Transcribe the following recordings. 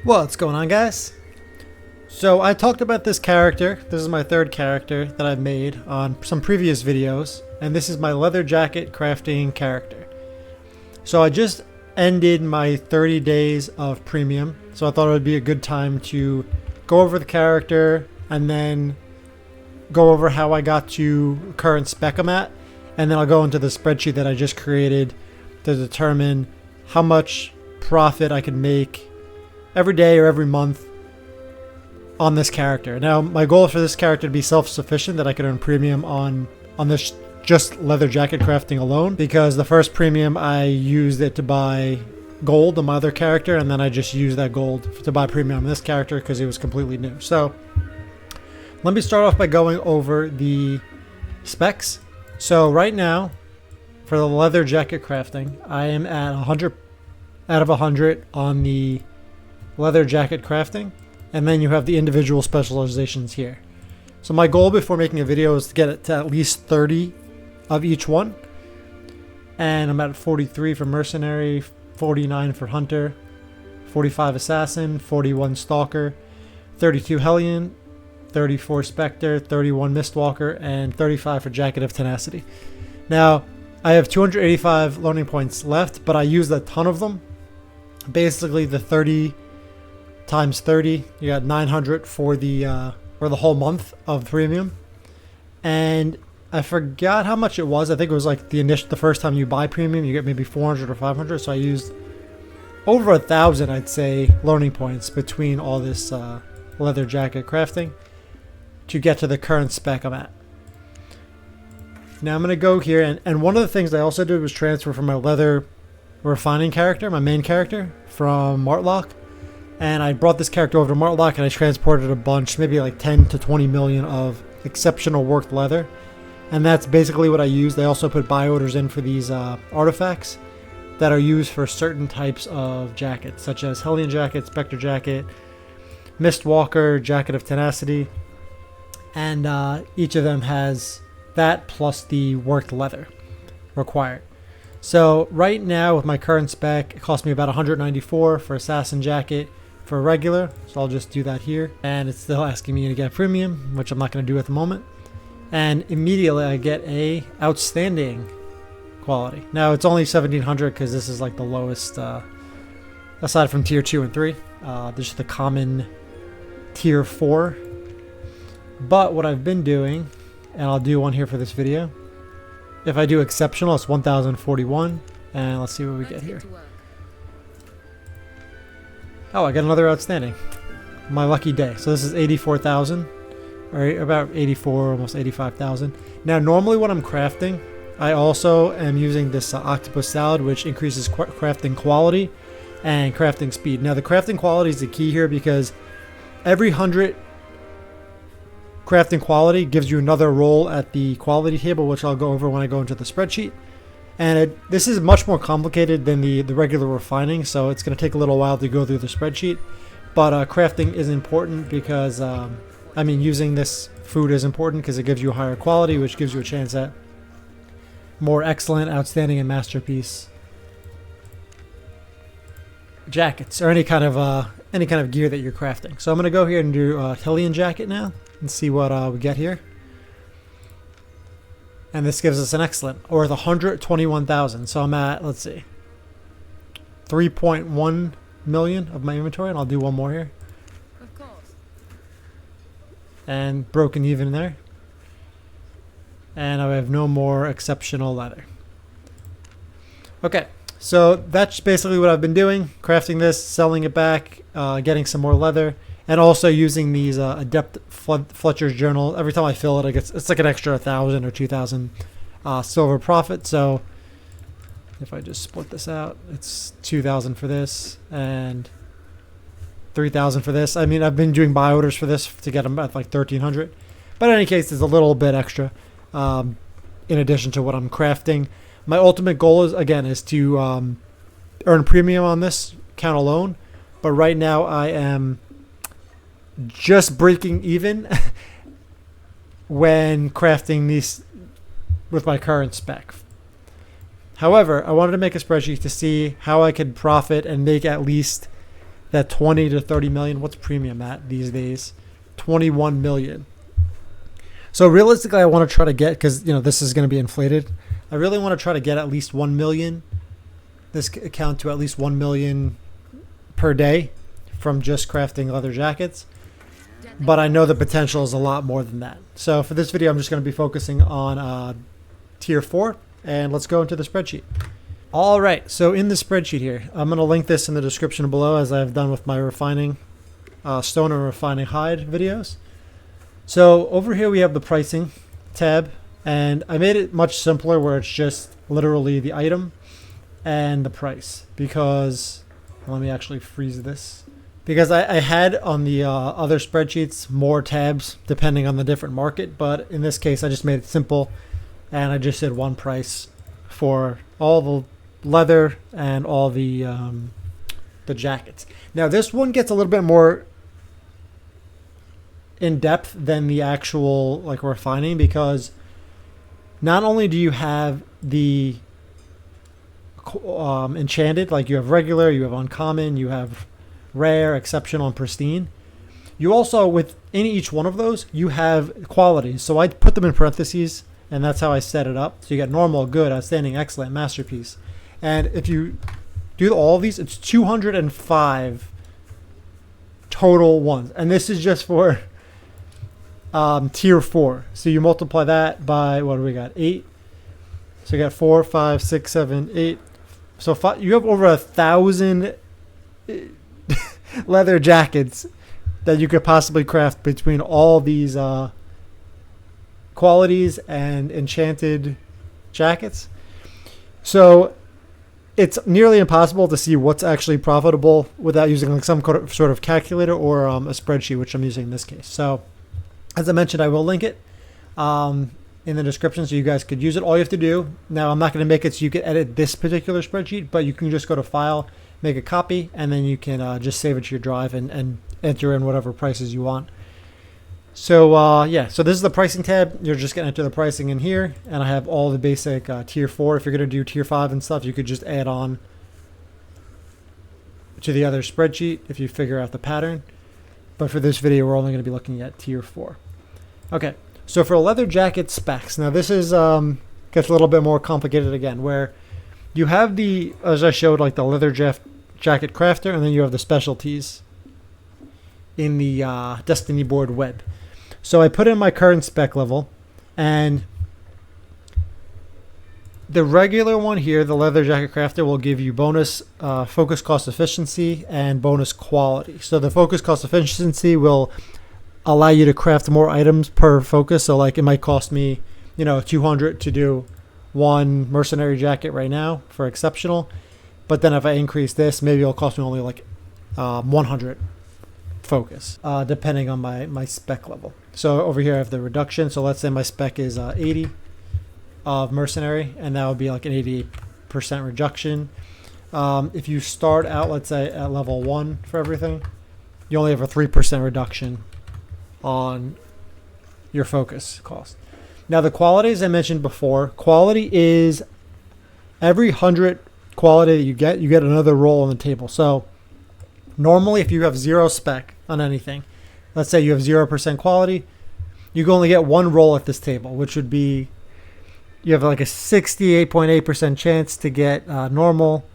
What's going on, guys? So I talked about this character. This is my third character that I've made on some previous videos, and this is my leather jacket crafting character. So I just ended my 30 days of premium, so I thought it would be a good time to go over the character and then go over how I got to current spec I'm at, and then I'll go into the spreadsheet that I just created to determine how much profit I can make every day or every month on this character. Now, my goal for this character to be self-sufficient, that I could earn premium on this just leather jacket crafting alone, because the first premium I used it to buy gold on my other character, and then I just used that gold to buy premium on this character because it was completely new. So let me start off by going over the specs. So right now, for the leather jacket crafting, I am at 100 out of 100 on the leather jacket crafting, and then you have the individual specializations here. So my goal before making a video is to get it to at least 30 of each one, and I'm at 43 for mercenary, 49 for hunter, 45 assassin, 41 stalker, 32 hellion, 34 specter, 31 mistwalker, and 35 for jacket of tenacity. Now I have 285 learning points left, but I used a ton of them. Basically the 30 times 30, you got 900 for the whole month of premium, and I forgot how much it was. I think it was like the first time you buy premium, you get maybe 400 or 500. So I used over 1,000, I'd say, learning points between all this leather jacket crafting to get to the current spec I'm at. Now I'm gonna go here, and one of the things I also did was transfer from my leather refining character, my main character, from Martlock. And I brought this character over to Martlock, and I transported a bunch, maybe like 10 to 20 million of exceptional worked leather. And that's basically what I used. I also put buy orders in for these artifacts that are used for certain types of jackets, such as Hellion jacket, Spectre jacket, Mistwalker, jacket of tenacity. And each of them has that plus the worked leather required. So right now with my current spec, it cost me about 194 for assassin jacket, for regular, so I'll just do that here, and it's still asking me to get premium, which I'm not going to do at the moment, and immediately I get a outstanding quality. Now it's only 1700 because this is like the lowest aside from tier 2 and 3. This is the common tier 4, but what I've been doing, and I'll do one here for this video, if I do exceptional, it's 1041, and let's see what we get here. Oh, I got another outstanding. My lucky day. So this is 84,000, or about 84, almost 85,000. Now, normally when I'm crafting, I also am using this octopus salad, which increases crafting quality and crafting speed. Now, the crafting quality is the key here, because every 100 crafting quality gives you another roll at the quality table, which I'll go over when I go into the spreadsheet. And this is much more complicated than the regular refining, so it's going to take a little while to go through the spreadsheet. But crafting is important because, using this food is important because it gives you a higher quality, which gives you a chance at more excellent, outstanding, and masterpiece jackets, or any kind of gear that you're crafting. So I'm going to go here and do a Hellion jacket now and see what we get here. And this gives us an excellent, or the 121,000. So I'm at, let's see, 3.1 million of my inventory, and I'll do one more here. Of course. And broken even there. And I have no more exceptional leather. Okay, so that's basically what I've been doing, crafting this, selling it back, getting some more leather, and also using these Adept Fletcher's journal. Every time I fill it, it's like an extra 1,000 or 2,000 silver profit. So if I just split this out, it's 2,000 for this and 3,000 for this. I mean, I've been doing buy orders for this to get them at like 1,300. But in any case, it's a little bit extra in addition to what I'm crafting. My ultimate goal is to earn premium on this count alone. But right now I am just breaking even when crafting these with my current spec. However, I wanted to make a spreadsheet to see how I could profit and make at least that 20 to 30 million. What's premium at these days? 21 million. So realistically, I want to try to get, because this is going to be inflated, I really want to try to get at least 1 million, this account to at least 1 million per day from just crafting leather jackets. But I know the potential is a lot more than that. So for this video, I'm just going to be focusing on tier 4, and let's go into the spreadsheet. All right, so in the spreadsheet here, I'm going to link this in the description below, as I've done with my refining stone and refining hide videos. So over here we have the pricing tab, and I made it much simpler where it's just literally the item and the price, because let me actually freeze this, because I had on the other spreadsheets more tabs depending on the different market, but in this case I just made it simple and I just did one price for all the leather and all the jackets. Now this one gets a little bit more in depth than the actual refining, because not only do you have the enchanted, you have regular, you have uncommon, you have rare, exceptional, and pristine. You also, within each one of those, you have qualities. So I put them in parentheses, and that's how I set it up. So you got normal, good, outstanding, excellent, masterpiece. And if you do all of these, it's 205 total ones. And this is just for tier 4. So you multiply that by, what do we got, 8. So you got 4, 5, 6, 7, 8. So you have over 1,000 leather jackets that you could possibly craft between all these qualities and enchanted jackets. So it's nearly impossible to see what's actually profitable without using some sort of calculator or a spreadsheet, which I'm using in this case. So as I mentioned, I will link it in the description so you guys could use it. All you have to do, now I'm not going to make it so you can edit this particular spreadsheet, but you can just go to File, make a copy, and then you can just save it to your drive and enter in whatever prices you want. So yeah, so this is the pricing tab. You're just going to enter the pricing in here, and I have all the basic tier 4. If you're going to do tier 5 and stuff, you could just add on to the other spreadsheet if you figure out the pattern. But for this video, we're only going to be looking at tier 4. Okay, so for leather jacket specs, now this is gets a little bit more complicated again, where you have the, as I showed, the leather jacket crafter, and then you have the specialties in the Destiny board web. So I put in my current spec level, and the regular one here, the leather jacket crafter, will give you bonus focus cost efficiency and bonus quality. So the focus cost efficiency will allow you to craft more items per focus. So it might cost me 200 to do one mercenary jacket right now for exceptional, but then if I increase this, maybe it'll cost me only 100 focus, depending on my spec level. So over here I have the reduction. So let's say my spec is 80 of mercenary, and that would be an 88% reduction. If you start out, let's say at level 1 for everything, you only have a 3% reduction on your focus cost. Now the qualities I mentioned before, quality is every 100 quality that you get another roll on the table. So normally if you have 0 spec on anything, let's say you have 0% quality, you can only get 1 roll at this table, which would be, you have a 68.8% chance to get normal,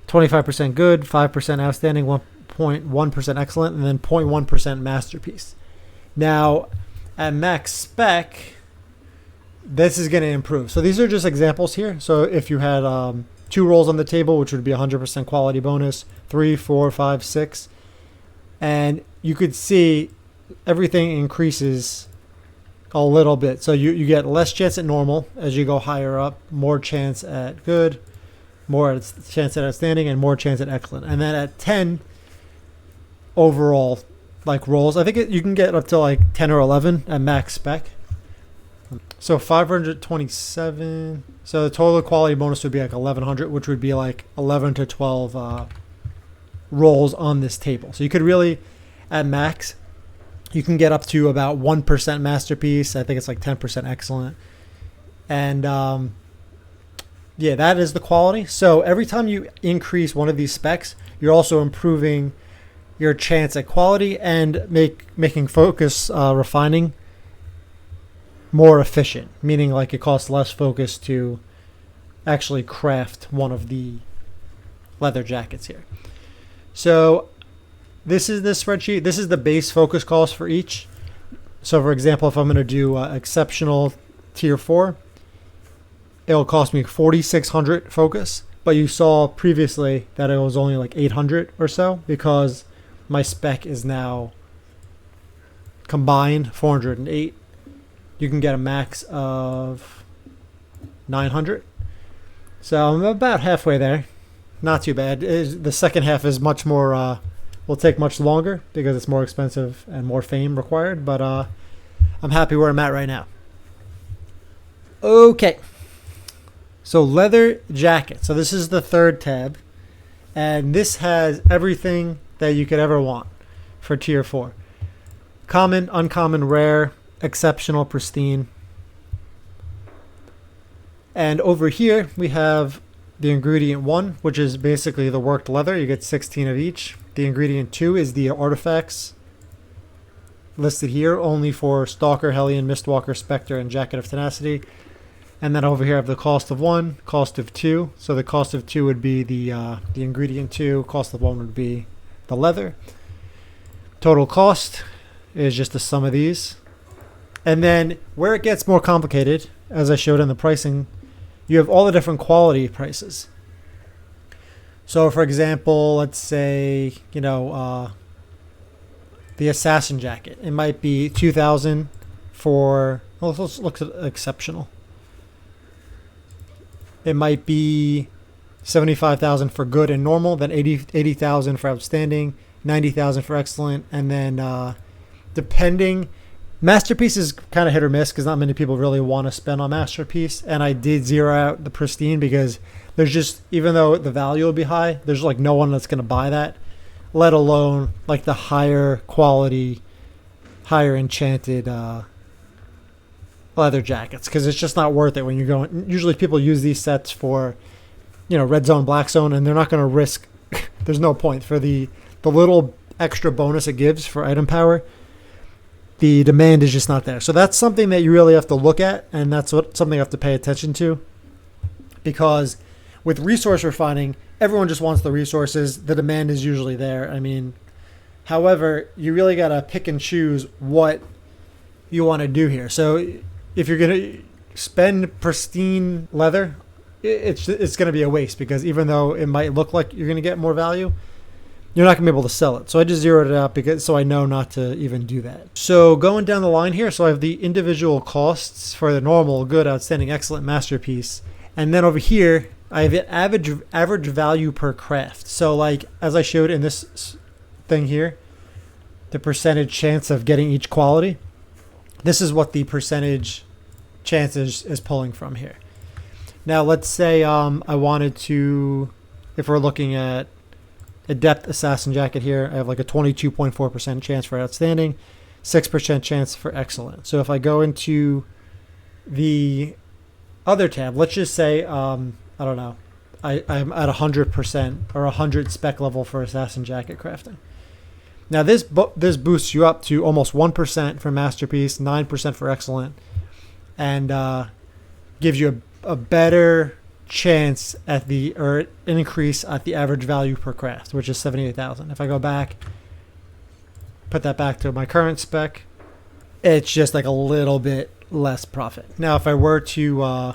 25% good, 5% outstanding, 1.1% excellent, and then 0.1% masterpiece. Now at max spec, this is going to improve. So these are just examples here. So if you had 2 rolls on the table, which would be 100% quality bonus, 3, 4, 5, 6, and you could see everything increases a little bit. So you get less chance at normal as you go higher up, more chance at good, more chance at outstanding, and more chance at excellent. And then at 10 overall rolls, I think you can get up to 10 or 11 at max spec. So 527. So the total quality bonus would be 1100, which would be 11 to 12 rolls on this table. So you could really, at max, you can get up to about 1% masterpiece. I think it's 10% excellent. And that is the quality. So every time you increase one of these specs, you're also improving your chance at quality and making focus refining more efficient, meaning like it costs less focus to actually craft one of the leather jackets here. So this is the spreadsheet. This is the base focus cost for each. So for example, if I'm going to do exceptional tier 4, it'll cost me 4,600 focus. But you saw previously that it was only like 800 or so because my spec is now combined 408. You can get a max of 900. So I'm about halfway there. Not too bad. The second half is much more, will take much longer because it's more expensive and more fame required. But I'm happy where I'm at right now. Okay. So leather jacket. So this is the third tab. And this has everything that you could ever want for tier 4. Common, uncommon, rare, exceptional, pristine. And over here we have the ingredient 1, which is basically the worked leather. You get 16 of each. The ingredient 2 is the artifacts listed here only for Stalker, Hellion, Mistwalker, Spectre, and Jacket of Tenacity. And then over here I have the cost of 1, cost of 2. So the cost of 2 would be the ingredient 2. Cost of 1 would be the leather. Total cost is just the sum of these. And then where it gets more complicated, as I showed in the pricing, you have all the different quality prices. So for example, let's say, the assassin jacket. It might be 2,000 for, well, let's look at exceptional. It might be 75,000 for good and normal, then 80,000 for outstanding, 90,000 for excellent, and then depending, masterpiece is kind of hit or miss because not many people really want to spend on masterpiece. And I did zero out the pristine because there's just, even though the value will be high, there's like no one that's going to buy that, let alone like the higher quality, higher enchanted leather jackets, because it's just not worth it when you're going. Usually people use these sets for, red zone, black zone, and they're not going to risk. There's no point for the little extra bonus it gives for item power. The demand is just not there. So that's something that you really have to look at, and that's something you have to pay attention to, because with resource refining, everyone just wants the resources. The demand is usually there. I mean, however, you really got to pick and choose what you want to do here. So if you're going to spend pristine leather, it's going to be a waste, because even though it might look like you're going to get more value, you're not going to be able to sell it. So I just zeroed it out so I know not to even do that. So going down the line here, so I have the individual costs for the normal, good, outstanding, excellent, masterpiece. And then over here, I have the average value per craft. So like, as I showed in this thing here, the percentage chance of getting each quality. This is what the percentage chance is pulling from here. Now let's say I wanted to, if we're looking at Adept Assassin Jacket here, I have like a 22.4% chance for outstanding, 6% chance for excellent. So if I go into the other tab, let's just say, I don't know, I'm at 100% or 100 spec level for Assassin Jacket crafting. Now this boosts you up to almost 1% for masterpiece, 9% for excellent, and gives you a better chance at an increase at the average value per craft, which is 78,000. If I go back, put that back to my current spec, it's just like a little bit less profit. Now if I were to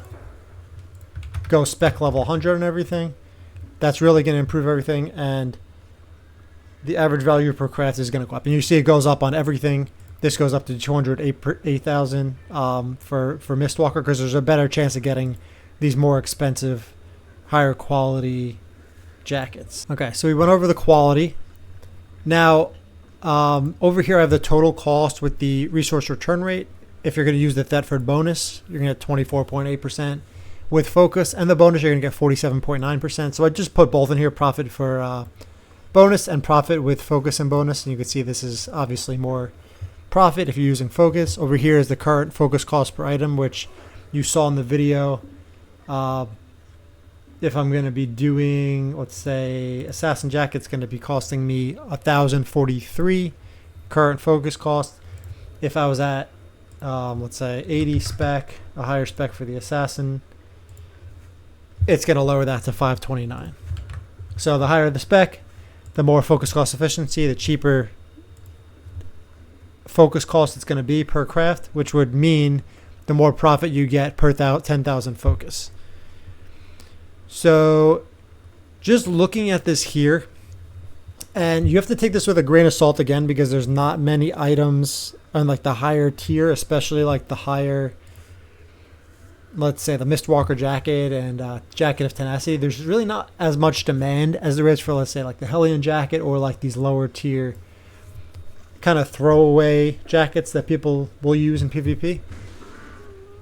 go spec level 100 and everything, that's really going to improve everything, and the average value per craft is going to go up. And you see it goes up on everything. This goes up to 208,000 for Mistwalker, because there's a better chance of getting these more expensive, higher quality jackets. Okay, so we went over the quality. Now, over here I have the total cost with the resource return rate. If you're going to use the Thetford bonus, you're going to get 24.8%. With focus and the bonus, you're going to get 47.9%. So I just put both in here, profit for bonus and profit with focus and bonus. And you can see this is obviously more profit if you're using focus. Over here is the current focus cost per item, which you saw in the video. if I'm going to be doing, let's say, assassin jacket's going to be costing me 1,043 current focus cost. If I was at, let's say, 80 spec, a higher spec for the assassin, it's going to lower that to 529. So the higher the spec, the more focus cost efficiency, the cheaper focus cost it's going to be per craft, which would mean the more profit you get per 10,000 focus. So just looking at this here, and you have to take this with a grain of salt again, because there's not many items on like the higher tier, especially like the higher, let's say the Mistwalker jacket and Jacket of Tenacity. There's really not as much demand as there is for, let's say, like the Hellion jacket or like these lower tier kind of throwaway jackets that people will use in PvP.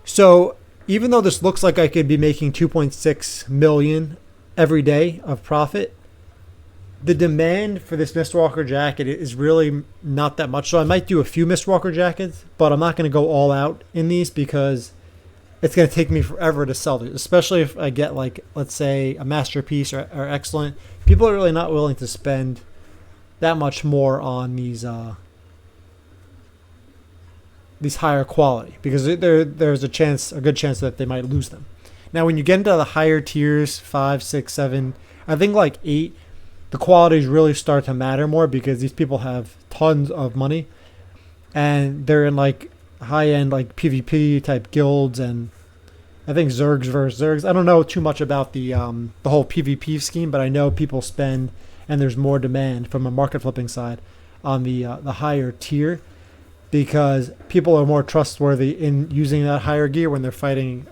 So even though this looks like I could be making 2.6 million every day of profit, the demand for this Mistwalker jacket is really not that much. So I might do a few Mistwalker jackets, but I'm not going to go all out in these because it's going to take me forever to sell these, especially if I get, like, let's say, a Masterpiece or Excellent. People are really not willing to spend that much more on these higher quality, because there's a good chance that they might lose them. Now, when you get into the higher tiers, 5, 6, 7, I think like 8, the qualities really start to matter more, because these people have tons of money and they're in like high-end like PvP type guilds, and I think Zergs versus Zergs. I don't know too much about the whole PvP scheme, but I know people spend, and there's more demand from a market flipping side on the higher tier, because people are more trustworthy in using that higher gear when they're fighting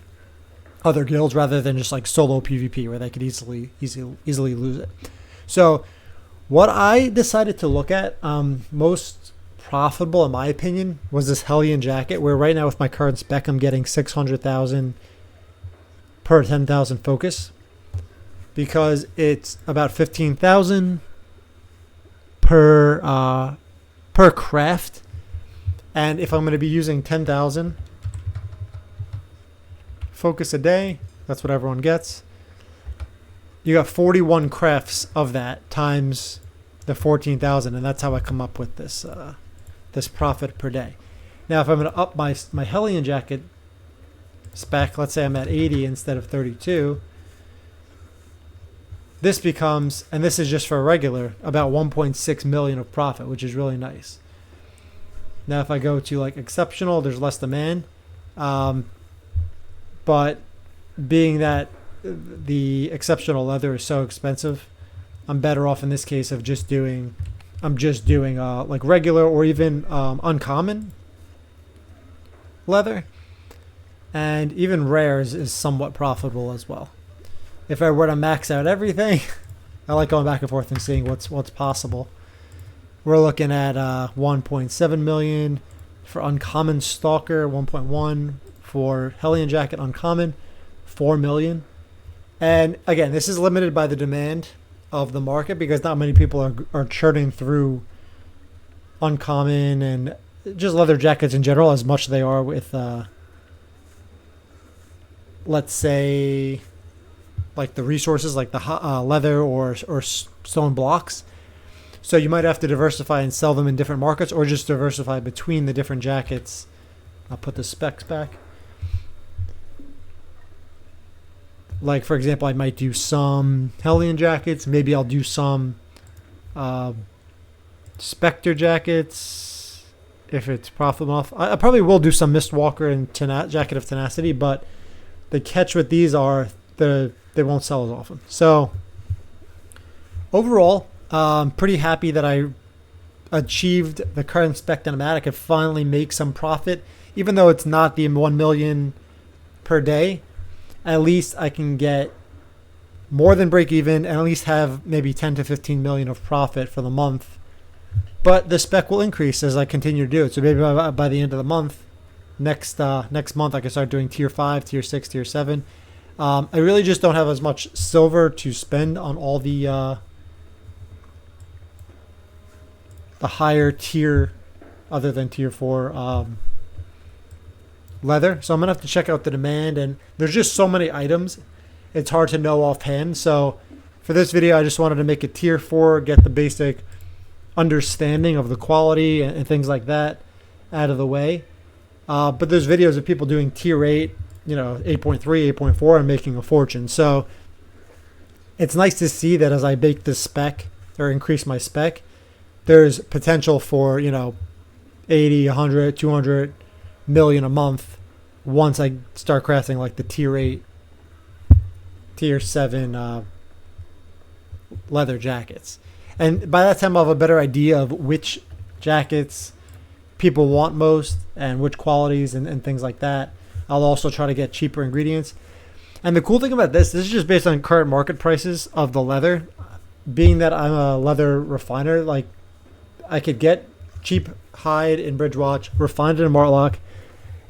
other guilds rather than just like solo PvP where they could easily lose it. So what I decided to look at most profitable in my opinion was this Hellion jacket, where right now with my current spec I'm getting 600,000 per 10,000 focus, because it's about 15,000 per craft. And if I'm going to be using 10,000 focus a day, that's what everyone gets. You got 41 crafts of that times the 14,000, and that's how I come up with this this profit per day. Now, if I'm going to up my Hellion jacket spec, let's say I'm at 80 instead of 32, this becomes, and this is just for a regular, about 1.6 million of profit, which is really nice. Now, if I go to like exceptional, there's less demand. But being that the exceptional leather is so expensive, I'm better off in this case of just doing, like regular or even uncommon leather. And even rares is somewhat profitable as well. If I were to max out everything, I like going back and forth and seeing what's possible. We're looking at 1.7 million for uncommon stalker, 1.1 for Hellion jacket uncommon, 4 million. And again, this is limited by the demand of the market, because not many people are churning through uncommon and just leather jackets in general as much as they are with, let's say, like the resources, like the leather or stone blocks. So you might have to diversify and sell them in different markets, or just diversify between the different jackets. I'll put the specs back. Like, for example, I might do some Hellion jackets. Maybe I'll do some Spectre jackets if it's profitable enough. I probably will do some Mistwalker and Jacket of Tenacity, but the catch with these are they won't sell as often. So overall, I'm pretty happy that I achieved the current spec that I'm at. I could finally make some profit, even though it's not the 1 million per day. At least I can get more than break even, and at least have maybe 10 to 15 million of profit for the month. But the spec will increase as I continue to do it. So maybe by the end of the month, next month, I can start doing tier 5, tier 6, tier 7. I really just don't have as much silver to spend on all the higher tier, other than tier 4 leather. So I'm gonna have to check out the demand, and there's just so many items, it's hard to know offhand. So for this video, I just wanted to make it tier 4, get the basic understanding of the quality and things like that out of the way. But there's videos of people doing tier 8, 8.3, 8.4, and making a fortune. So it's nice to see that as I bake this spec or increase my spec, there's potential for, 80, 100, 200 million a month once I start crafting like the tier 8, tier 7 leather jackets. And by that time, I'll have a better idea of which jackets people want most and which qualities and things like that. I'll also try to get cheaper ingredients. And the cool thing about this is just based on current market prices of the leather. Being that I'm a leather refiner, like I could get cheap hide in Bridgewatch, refine it in Martlock,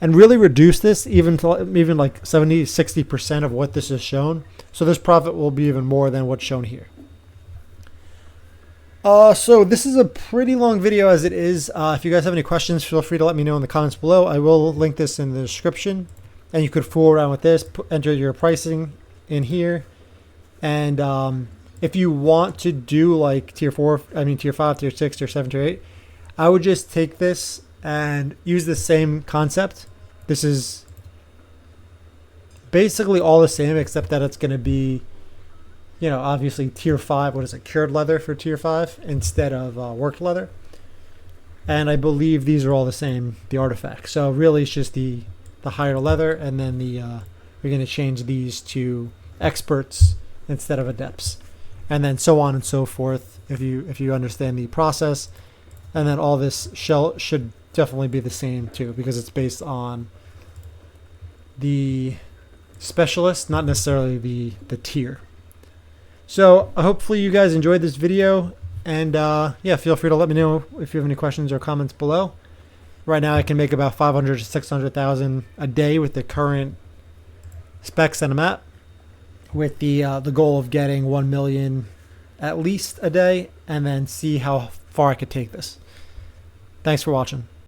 and really reduce this even like 70, 60% of what this is shown. So this profit will be even more than what's shown here. So this is a pretty long video as it is. If you guys have any questions, feel free to let me know in the comments below. I will link this in the description, and you could fool around with this, enter your pricing in here. And if you want to do like tier 5, tier 6, tier 7, tier 8, I would just take this and use the same concept. This is basically all the same except that it's going to be, obviously tier 5, what is it, cured leather for tier 5 instead of worked leather. And I believe these are all the same, the artifacts. So really it's just the higher leather, and then we're going to change these to experts instead of adepts. And then so on and so forth if you understand the process. And then all this shell should definitely be the same too, because it's based on the specialist, not necessarily the tier. So hopefully you guys enjoyed this video, and yeah, feel free to let me know if you have any questions or comments below. Right now I can make about 500 to 600,000 a day with the current specs that I'm at, with the goal of getting 1 million at least a day, and then see how far I could take this. Thanks for watching.